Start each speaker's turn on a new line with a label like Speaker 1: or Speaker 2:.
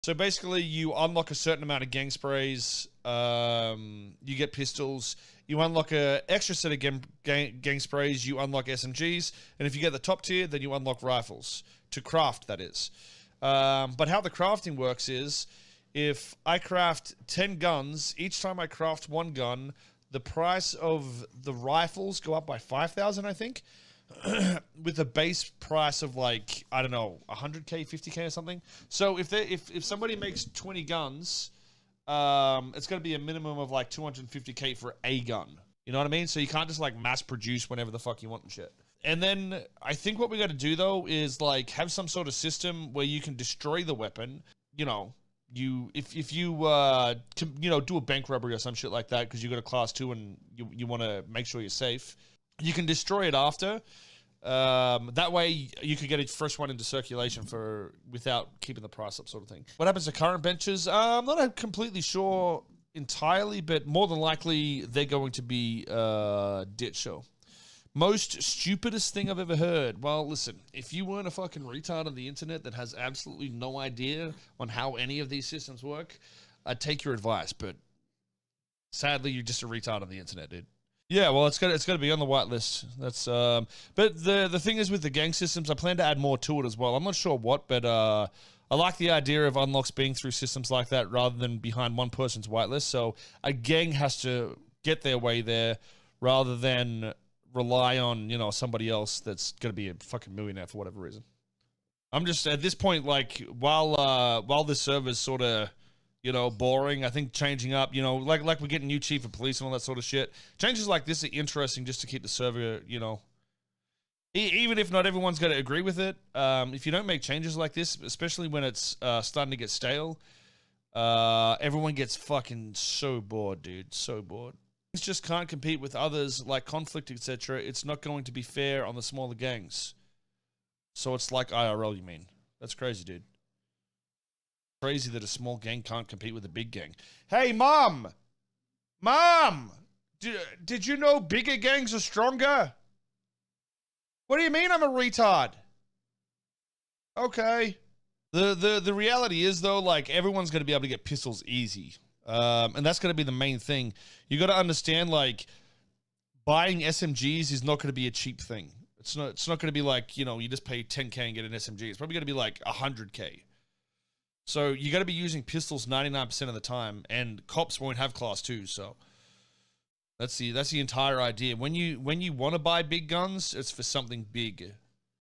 Speaker 1: So basically, you unlock a certain amount of gang sprays. You get pistols. You unlock an extra set of gang sprays. You unlock SMGs. And if you get the top tier, then you unlock rifles. To craft, that is. But how the crafting works is, if I craft 10 guns, each time I craft one gun, the price of the rifles go up by 5,000, I think. With a base price of like, I don't know, 100k, 50k or something. So if somebody makes 20 guns, it's going to be a minimum of like 250k for a gun. You know what I mean? So you can't just like mass produce whenever the fuck you want and shit. And then I think what we got to do though is like have some sort of system where you can destroy the weapon. You know, if you do a bank robbery or some shit like that because you got a class 2 and you want to make sure you're safe. You can destroy it after. That way you could get a fresh one into circulation without keeping the price up, sort of thing. What happens to current benches? I'm not completely sure entirely, but more than likely they're going to be ditched. Most stupidest thing I've ever heard. Well, listen, if you weren't a fucking retard on the internet that has absolutely no idea on how any of these systems work, I'd take your advice, but sadly you're just a retard on the internet, dude. Yeah, well, it's got to be on the whitelist. That's but the thing is with the gang systems, I plan to add more to it as well. I'm not sure what, but I like the idea of unlocks being through systems like that rather than behind one person's whitelist. So a gang has to get their way there rather than rely on somebody else that's going to be a fucking millionaire for whatever reason. I'm just at this point like while this server's sort of boring. I think changing up, like we're getting new chief of police and all that sort of shit. Changes like this are interesting just to keep the server, even if not everyone's going to agree with it. If you don't make changes like this, especially when it's starting to get stale, everyone gets fucking so bored, dude. So bored. Things just can't compete with others like conflict, etc. It's not going to be fair on the smaller gangs. So it's like IRL, you mean? That's crazy, dude. Crazy that a small gang can't compete with a big gang. Hey, Mom! Mom! Did you know bigger gangs are stronger? What do you mean I'm a retard? Okay. The reality is, though, like, everyone's going to be able to get pistols easy. And that's going to be the main thing. You got to understand, like, buying SMGs is not going to be a cheap thing. It's not going to be like, you just pay 10k and get an SMG. It's probably going to be like 100k. So you got to be using pistols 99% of the time, and cops won't have class 2. So that's the entire idea. When you want to buy big guns, it's for something big.